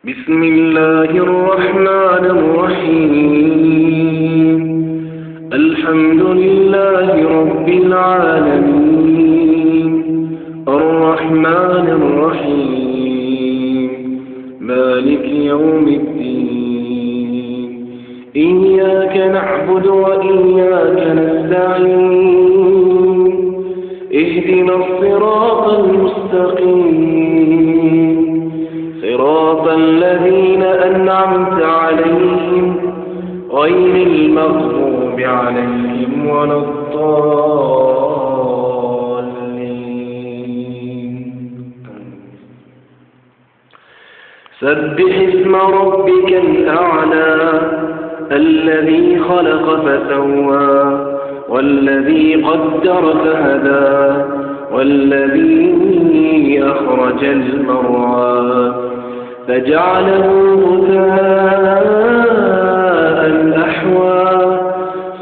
بسم الله الرحمن الرحيم. الحمد لله رب العالمين الرحمن الرحيم مالك يوم الدين. إياك نعبد وإياك نستعين. اهدنا الصراط المستقيم صراط الذين أنعمت عليهم غير المغضوب عليهم ولا الضالين. سبح اسم ربك الأعلى الذي خلق فسوى والذي قدر فهدى والذي أخرج المرعى فجعله غثاء أحوى.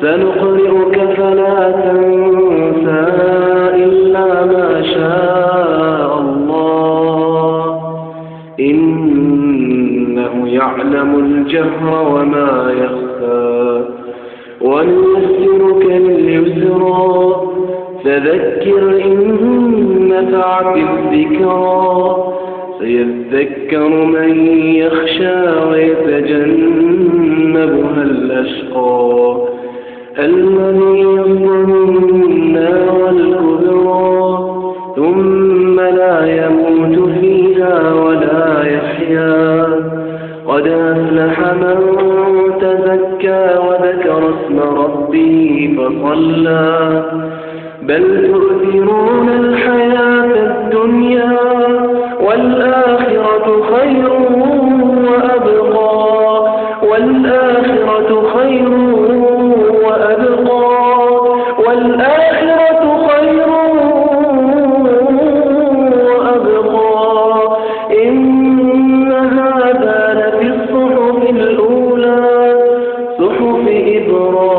سنقرئك فلا تنسى إلا ما شاء الله إنه يعلم الجهر وما يخفى. ونيسرك لليسرى فذكر إن نفعت الذكرى. سيذكر من يخشى ويتجنبها الأشقى الذي يصلى النار الكبرى ثم لا يموت فيها ولا يحيا. قد أفلح من تزكى وذكر اسم ربه فصلى. بل تؤثرون الحياة الدنيا والآخرة خير وأبقى. والآخرة خير وأبقى. والآخرة خير وأبقى. إن هذا لفي الصحف الأولى صحف إبراهيم